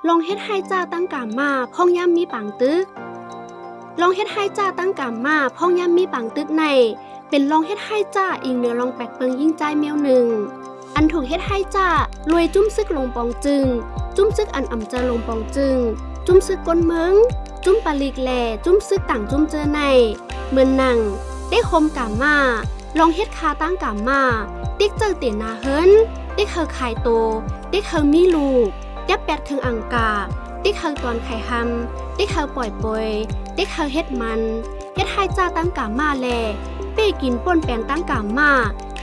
ลองเฮ็ดให้จ้าตั้งกามมาพ่องย่ำมีปังตึกลองเฮ็ดให้จ้าตั้งกามมาพ่องย่ำมีปังตึกในเป็นลองเฮ็ดให้จ้าอิงเหนือลองแปกเปิงยิ่งใจแมวหนึ่งอันถูกเฮ็ดให้จ้ารวยจุ้มซึกลงปองจึงจุ้มซึกอันอ่ำเจอลงปองจึงจุ้มซึกก้นเมืองจุ้มปาลีกแหล่จุ้มซึกต่างจุ้มเจอในเหมือนหนังได้คมกามมาลองเฮ็ดคาตั้งกามมาติ๊กเจอเตียนาเฮิรนติ๊กเฮอขายโตติ๊กเฮอมีลูกยับแปดถึงอังกาติ๊กเฮอตอนไข่หำติ๊กเฮอปล่อยปอยติ๊กเฮอเฮ็ดมันเฮ็ดให้จ้าตั้งกามมาแลเป้กินป่นแปงตั้งกามมา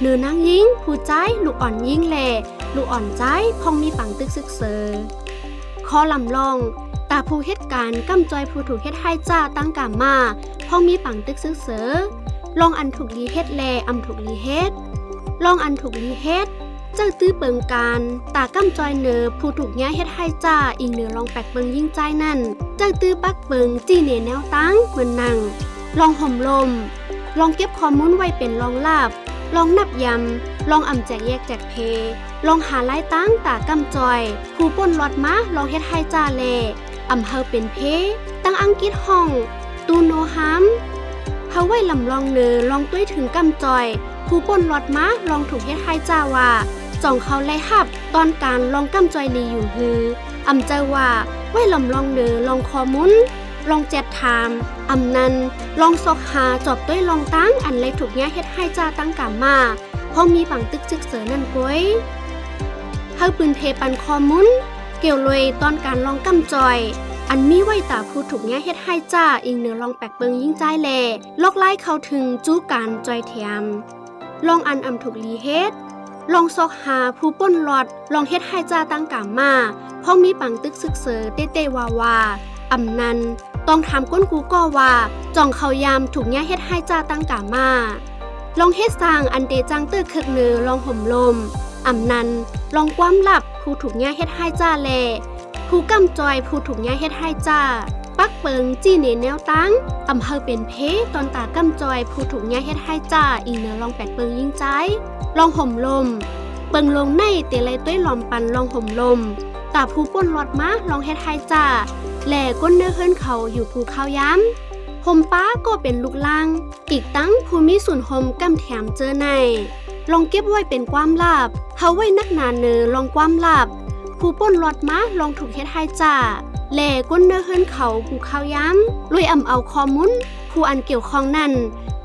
เนื้อนางยิงผู้ใจลูกอ่อนยิงแลลูกอ่อนใจพองมีปังตึกซึกเซอคอลำลองตาผู้เฮ็ดการกำจอยผู้ถูกเฮ็ดให้จ้าตั้งกามมาพองมีปังตึกซึกเซอลองอันถูกลีเฮ็ดแลอำถูกลีเฮ็ดลองอันถูกลีเฮ็ดเจ้าตื้อเปิงการตากำจอยเนอผู้ถูกย้ายเฮ็ดให้จ้าอิงเหนือลองแปกเปิงยิ่งใจนั่นเจ้าตื้อปักเปิงจี้เนแนวตั้งเหมือนนังลองห่มลมลองเก็บข้อมูลไว้เป็นลองลาบลองนับยำลองอ่ำแจกแยกแจกเพลองหาไล่ตั้งตากำจอยผู้ป่นลอดมาลองเฮ็ดให้จ้าแลอ่ำเฮาเป็นเพตั้งอังกฤษห้องตูโนฮัมเฮาไว้ลำลองเนอลองตุ้ยถึงกำจอยผู้ป่นลอดมาลองถูกเฮ็ดให้จ้าว่าจ่องเขาไล่หับตอนการลองกำจอยลีอยู่ฮืออ่ำเจอว่าไว้ลำลองเนอลองคอมุนลองแจดถามอำนั้นลองซอกหาจอบด้วยลองตั้งอันเลยถูกย้ายเฮ็ดให้จ้าตั้งกามมาพอมีปังตึกจึกเสือนั่นก้อยเฮาปืนเพปันคอมุนเกี่ยวเลยตอนการลองกำจอยอันมีไว้ตาผู้ถูกย้ายเฮ็ดให้จ้าอิงเหนือลองแปกเปิงยิ่งใจแลลอกไล่เข้าถึงจู้การจอยแถมลองอันอำถูกลีเฮ็ดลองซอกหาผู้ป้นหลอดลองเฮ็ดให้จ้าตั้งกามมาพอมีปังตึกซึกเสือเต้ๆวาอำนั้นต้องถามก้นกูก็ว่าจ่องเขายามถูกย้ายเฮ็ดให้จ้าตั้งกามาลองเฮ็ดสร้างอันเตจังเตอร์คึกเนือลองห่มลมอำนั้นลองความลับผู้ถูกย้ายเฮ็ดให้จ้าแลผู้กำจอยผู้ถูกย้ายเฮ็ดให้จ้าปักเปิงจี้เนแนวตั้งอำเภอเป็นเพตอนตากำจอยผู้ถูกย้ายเฮ็ดให้จ้าอีเนือลองแปดเปิงยิ่งใจลองห่มลมเปิงลงในเตไลต้วยหลอมปันลองห่มลมตาผู้ป่นลอดมาลองเฮ็ดให้จ้าแหล่ก้นเนื้อเฮิรนเขาอยู่ภูเขาย้ำห่มป้าก็เป็นลูกล่างอีกตั้งภูมิส่วนห่มกำแถมเจอในลองเก็บไว้เป็นความลับเฮาไว้นักหนาเนอลองความลับผู้ป่นลอดมาลองถูกเฮ็ดให้จ้าแหล่ก้นเนื้อเฮิรนเขาภูเขาย้ำลุยอ่ำเอาข้อมูลผู้อันเกี่ยวข้องนั่น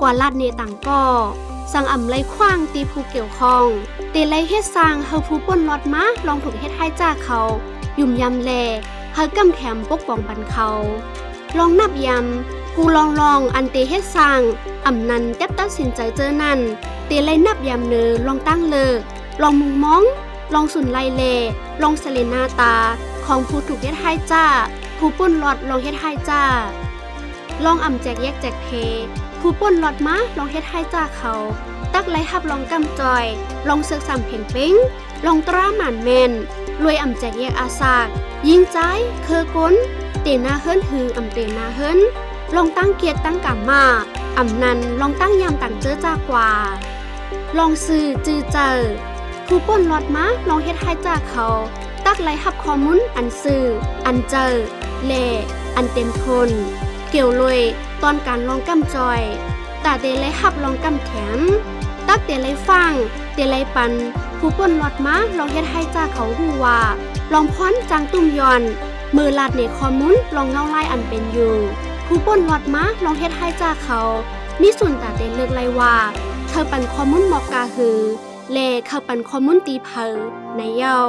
กว่าลาดเนต่างก็สั่งอ่ำไล่ขว้างตีผู้เกี่ยวข้องเตไลเฮ็ดสร้างเฮาผู้ป่นลอดมาลองถูกเฮ็ดให้จ้าเขายุ่มยำแหล่เฮากำแถมปกป้องบันเขาลองนับยำกูลองอันเตเฮ็ดสร้างอำนันแทบตัดสินใจเจอนั่นเตไลนับยำเนอลองตั้งเลิกลองมุงมองลองสุนไลเลลองเสเลนาตาของผู้ถูกเฮ็ดให้จ้าผู้ป่นลอดลองเฮ็ดให้จ้าลองอ่ำแจกแยกแจกเพผู้ป่นลอดมาลองเฮ็ดให้จ้าเขาตักไลหับลองกำจอยลองเสือกสำเพ่งเป้งลองตราหมันแมนรวยอ่ำแจกแยกอาซากยิงใจเคอก้นเตนาเฮิรนหืออ่ำเตนาเฮิรนลองตั้งเกียรติตั้งกามมาอ่ำนันลองตั้งยามต่างเจอจากกว่าลองซื้อจือเจอผู้ป่นลอดมาลองเฮ็ดให้จ้าเขาตักไลหับข้อมูลอันซื้ออันเจอแลอันเต็มทนเกี่ยวเลยตอนการลองกำจอยตาเตไลหับลองกำแถมตักเตไลฟังเตไลปันผู้ป่นลอดมาลองเฮ็ดให้จ้าเขาฮู้ว่าลองพ้อนจางตุ้มยอนมือลาดในคอมุนลองเงาไล่อันเป็นอยู่ผู้ป่นลอดมาลองเฮ็ดให้จ้าเขามีส่วนตาเตเลือกไล่ว่าเธอปันคอมุนหมอกกาหือแลเขาปันคอมุนตีเพอในเย้า